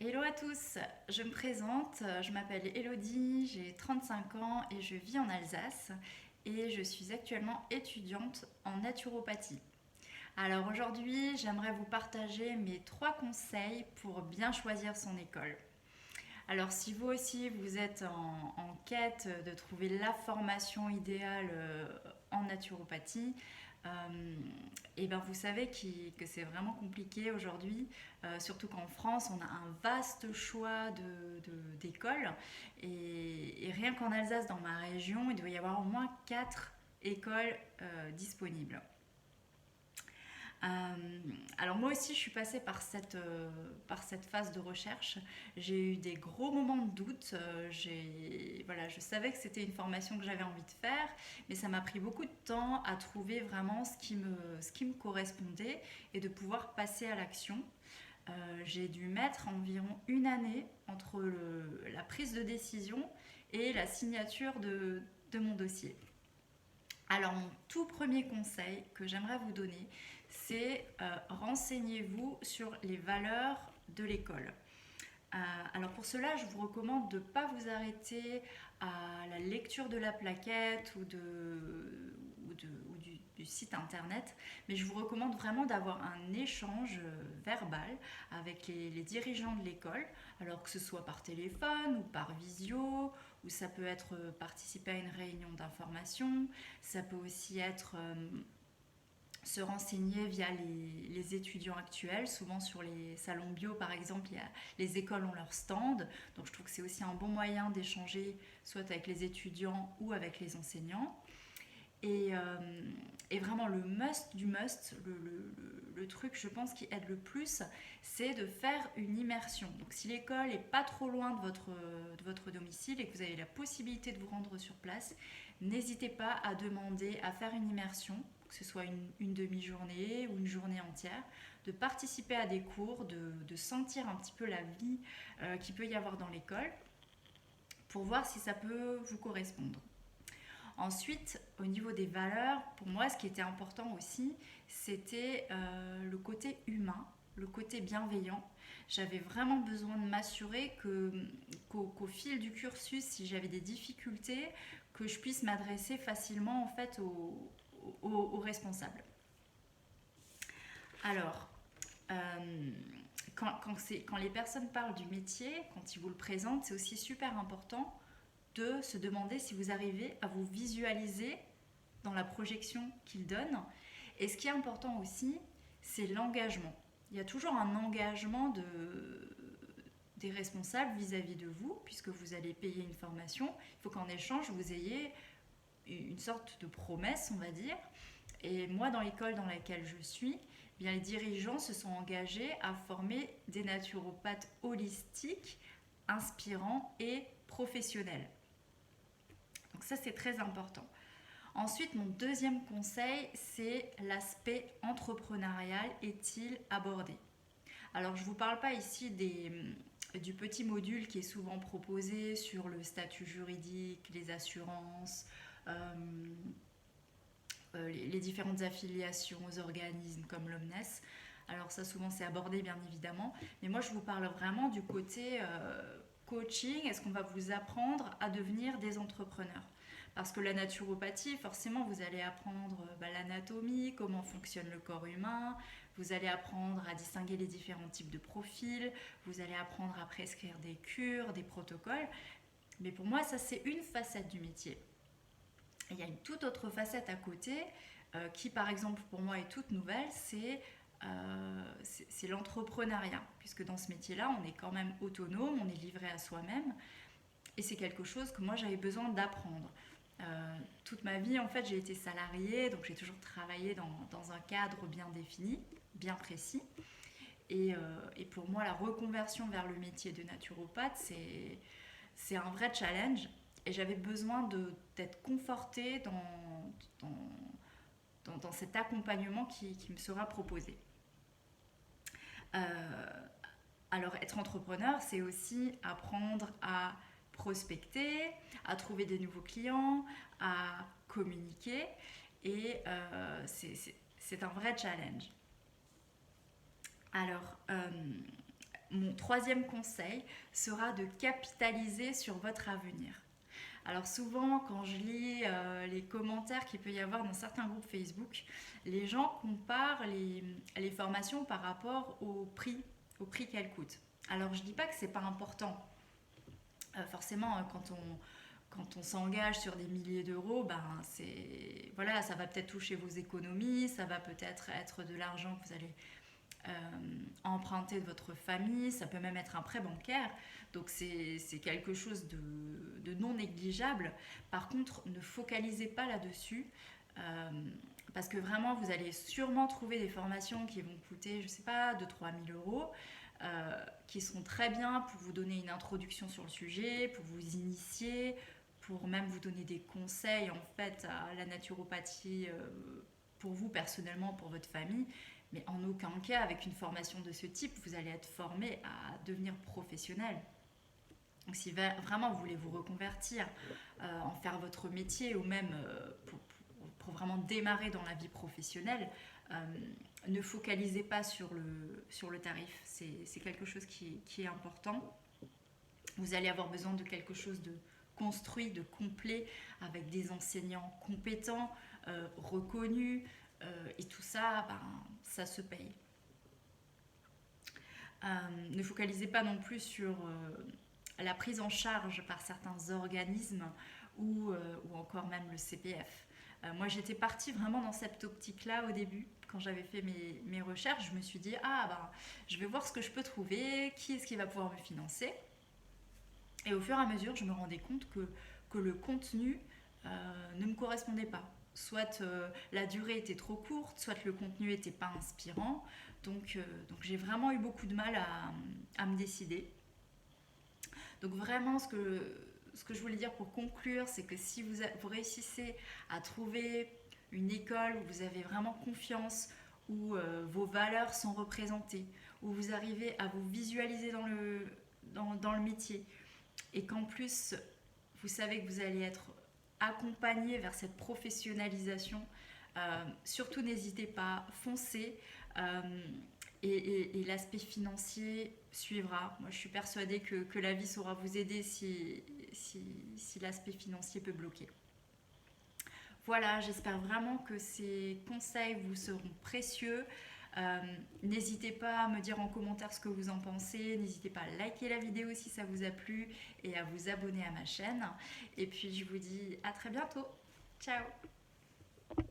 Hello à tous, je me présente, je m'appelle Elodie, j'ai 35 ans et je vis en Alsace et je suis actuellement étudiante en naturopathie. Alors aujourd'hui, j'aimerais vous partager mes 3 conseils pour bien choisir son école. Alors si vous aussi vous êtes en quête de trouver la formation idéale en naturopathie, et ben vous savez que c'est vraiment compliqué aujourd'hui, surtout qu'en France on a un vaste choix d'écoles et rien qu'en Alsace dans ma région il doit y avoir au moins 4 écoles disponibles. Alors moi aussi je suis passée par cette phase de recherche. J'ai eu des gros moments de doute. Voilà, je savais que c'était une formation que j'avais envie de faire, mais ça m'a pris beaucoup de temps à trouver vraiment ce qui me correspondait et de pouvoir passer à l'action. J'ai dû mettre environ une année entre la prise de décision et la signature de mon dossier. Alors mon tout premier conseil que j'aimerais vous donner, c'est renseignez-vous sur les valeurs de l'école. Alors pour cela, je vous recommande de ne pas vous arrêter à la lecture de la plaquette ou du site internet, mais je vous recommande vraiment d'avoir un échange verbal avec les dirigeants de l'école, alors que ce soit par téléphone ou par visio, ou ça peut être participer à une réunion d'information, ça peut aussi être se renseigner via les étudiants actuels. Souvent sur les salons bio par exemple, les écoles ont leur stand, donc je trouve que c'est aussi un bon moyen d'échanger soit avec les étudiants ou avec les enseignants. Et, euh, et vraiment le must du must, le truc je pense qui aide le plus, c'est de faire une immersion. Donc si l'école est pas trop loin de votre domicile et que vous avez la possibilité de vous rendre sur place, n'hésitez pas à demander à faire une immersion, que ce soit une demi-journée ou une journée entière, de participer à des cours, de sentir un petit peu la vie qu'il peut y avoir dans l'école pour voir si ça peut vous correspondre. Ensuite, au niveau des valeurs, pour moi, ce qui était important aussi, c'était le côté humain, le côté bienveillant. J'avais vraiment besoin de m'assurer qu'au fil du cursus, si j'avais des difficultés, que je puisse m'adresser facilement en fait aux responsables. Alors, euh, quand les personnes parlent du métier, quand ils vous le présentent, c'est aussi super important de se demander si vous arrivez à vous visualiser dans la projection qu'ils donnent. Et ce qui est important aussi, c'est l'engagement. Il y a toujours un engagement des responsables vis-à-vis de vous, puisque vous allez payer une formation. Il faut qu'en échange, vous ayez une sorte de promesse, on va dire. Et moi, dans l'école dans laquelle je suis, eh bien, les dirigeants se sont engagés à former des naturopathes holistiques, inspirants et professionnels. Donc ça, c'est très important. Ensuite, mon deuxième conseil, c'est l'aspect entrepreneurial est-il abordé. Alors, je ne vous parle pas ici du petit module qui est souvent proposé sur le statut juridique, les assurances, euh, les différentes affiliations aux organismes comme l'OMNES. Alors ça, souvent, c'est abordé, bien évidemment. Mais moi, je vous parle vraiment du côté coaching. Est-ce qu'on va vous apprendre à devenir des entrepreneurs? Parce que la naturopathie, forcément, vous allez apprendre l'anatomie, comment fonctionne le corps humain, vous allez apprendre à distinguer les différents types de profils, vous allez apprendre à prescrire des cures, des protocoles. Mais pour moi, ça, c'est une facette du métier. Et il y a une toute autre facette à côté qui, par exemple, pour moi est toute nouvelle, c'est l'entrepreneuriat. Puisque dans ce métier-là, on est quand même autonome, on est livré à soi-même. Et c'est quelque chose que moi, j'avais besoin d'apprendre. Toute ma vie, en fait, j'ai été salariée, donc j'ai toujours travaillé dans un cadre bien défini, bien précis. Et pour moi, la reconversion vers le métier de naturopathe, c'est un vrai challenge. Et j'avais besoin d'être confortée dans cet accompagnement qui me sera proposé. Euh, alors, être entrepreneur, c'est aussi apprendre à prospecter, à trouver des nouveaux clients, à communiquer. Et c'est un vrai challenge. Alors, troisième conseil sera de capitaliser sur votre avenir. Alors souvent, quand je lis les commentaires qu'il peut y avoir dans certains groupes Facebook, les gens comparent les formations par rapport au prix qu'elles coûtent. Alors je ne dis pas que c'est pas important. Forcément, quand on s'engage sur des milliers d'euros, ben voilà, ça va peut-être toucher vos économies, ça va peut-être être de l'argent que vous allez emprunter de votre famille, ça peut même être un prêt bancaire, donc c'est quelque chose de non négligeable. Par contre, ne focalisez pas là-dessus, parce que vraiment, vous allez sûrement trouver des formations qui vont coûter, je sais pas, 2 000 à 3 000 euros, qui sont très bien pour vous donner une introduction sur le sujet, pour vous initier, pour même vous donner des conseils en fait à la naturopathie, pour vous personnellement, pour votre famille. Mais en aucun cas, avec une formation de ce type, vous allez être formé à devenir professionnel. Donc si vraiment vous voulez vous reconvertir, en faire votre métier, ou même pour vraiment démarrer dans la vie professionnelle, ne focalisez pas sur le tarif. C'est quelque chose qui est important. Vous allez avoir besoin de quelque chose de construit, de complet, avec des enseignants compétents, reconnus, et tout ça, ben, ça se paye. Ne focalisez pas non plus sur la prise en charge par certains organismes ou encore même le CPF. Moi, j'étais partie vraiment dans cette optique-là au début. Quand j'avais fait mes recherches, je me suis dit, ah ben, je vais voir ce que je peux trouver, qui est-ce qui va pouvoir me financer. Et au fur et à mesure, je me rendais compte que le contenu ne me correspondait pas. Soit la durée était trop courte, soit le contenu n'était pas inspirant. Donc j'ai vraiment eu beaucoup de mal à me décider. Donc vraiment, ce que je voulais dire pour conclure, c'est que si vous réussissez à trouver une école où vous avez vraiment confiance, où vos valeurs sont représentées, où vous arrivez à vous visualiser dans le métier, et qu'en plus vous savez que vous allez être accompagné vers cette professionnalisation, surtout n'hésitez pas, foncez, et l'aspect financier suivra. Moi je suis persuadée que la vie saura vous aider si l'aspect financier peut bloquer. Voilà, j'espère vraiment que ces conseils vous seront précieux. N'hésitez pas à me dire en commentaire ce que vous en pensez. N'hésitez pas à liker la vidéo si ça vous a plu et à vous abonner à ma chaîne. Et puis je vous dis à très bientôt. Ciao!